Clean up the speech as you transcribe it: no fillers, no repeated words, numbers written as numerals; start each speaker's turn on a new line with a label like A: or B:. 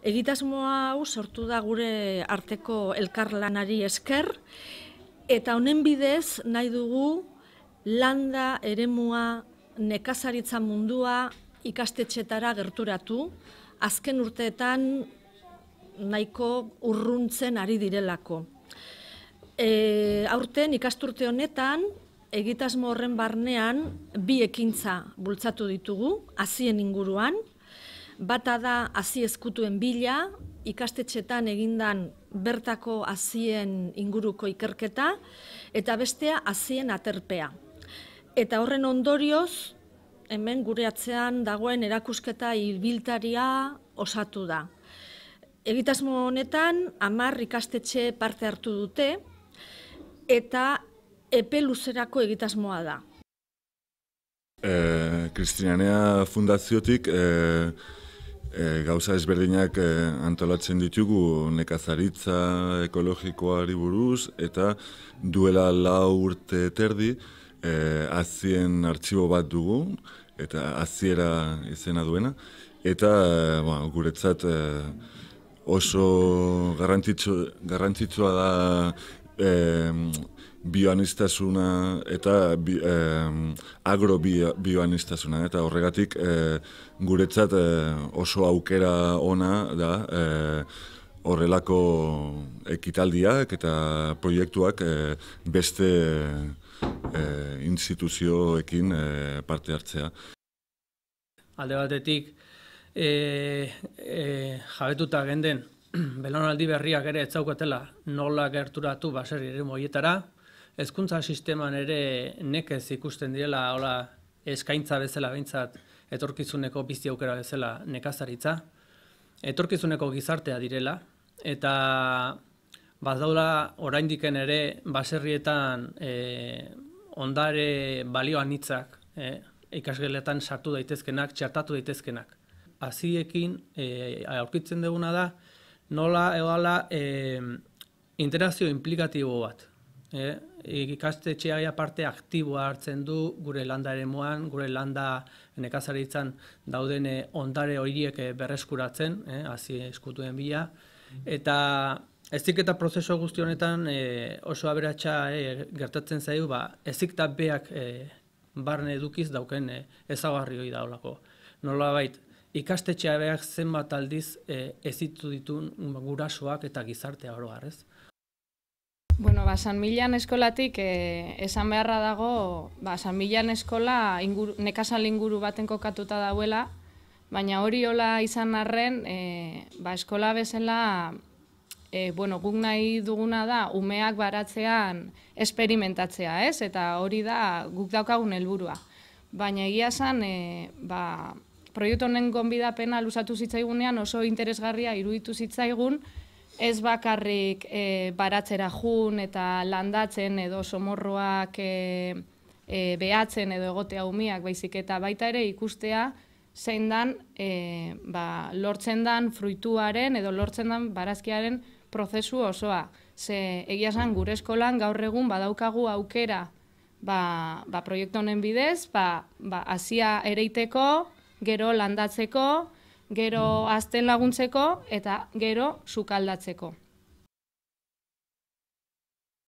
A: Egitasmo hau sortu da gure arteko elkarlanari esker, eta honen bidez nahi dugu landa eremua, nekazaritza mundua ikastetxetara gerturatu, azken urteetan nahiko urruntzen ari direlako. Aurten ikasturte honetan, egitasmo horren barnean bi ekintza bultzatu ditugu, hazien inguruan. Bata da hazi ezkutuen bila, ikastetxetan egindan bertako hazien inguruko ikerketa, eta bestea hazien aterpea. Eta horren ondorioz, hemen gure atzean dagoen erakusketa ibiltaria osatu da. Egitasmo honetan 10 ikastetxe parte hartu dute, eta epe luzerako egitasmoa da.
B: Kristinanea Fundaziotik gauza ezberdinak antolatzen ditugu nekazaritza ekologikoari buruz, eta duela 4 urte terdi hazien artxibo bat dugu, eta haziera izena duena, eta guretzat oso garrantzitsua da bioanistasuna eta agrobioanistasuna, eta horregatik guretzat oso aukera ona da horrelako ekitaldiak eta proiektuak beste instituzioekin parte hartzea.
C: Alde batetik, jabetuta genden, belaunaldi berriak ere ez zaukatela nola gerturatu baserri eremu horietara, hezkuntza sisteman ere nekez ikusten direla eskaintza bezala behintzat etorkizuneko bizi aukera bezala nekazaritza, etorkizuneko gizartea direla, eta badaula oraindiken ere baserrietan ondare balio anitzak ikasgeletan sartu daitezkenak, txertatu daitezkenak. Haziekin aurkitzen duguna da nola egoala interakzio implikatibo bat. Ikastetxea parte aktiboa hartzen du gure landa eremuan, gure landa nekazaritzan dauden ondare horiek berreskuratzen, hazi eskutuen bila, eta heziketa prozesu guzti honetan oso aberatsa gertatzen zaigu, heziketa beak barne edukiz dauken ezaugarri hori daolako. Nolabait, ikastetxea beak zenbat aldiz hezitu ditun gurasoak eta gizartea oro har, ez?
D: Bueno, San Milan eskolatik esan beharra dago, San Milan eskola nekazal inguru baten kokatuta dauela, baina hori hola izan arren, eskola bezala, guk nahi duguna da umeak baratzean esperimentatzea, ez? Eta hori da guk daukagun helburua. Baina egia esan, proiektu honen gonbidapena luzatu zitzaigunean oso interesgarria iruditu zitzaigun, ez bakarrik baratzera jun eta landatzen edo somorroak behatzen edo egotea umiak, baizik eta baita ere ikustea zein dan lortzen dan fruituaren edo lortzen dan barazkiaren prozesu osoa. Ze egia esan gure eskolan gaur egun badaukagu aukera proiektu honen bidez, hazia ereiteko, gero landatzeko, gero hazten laguntzeko eta gero sukaldatzeko.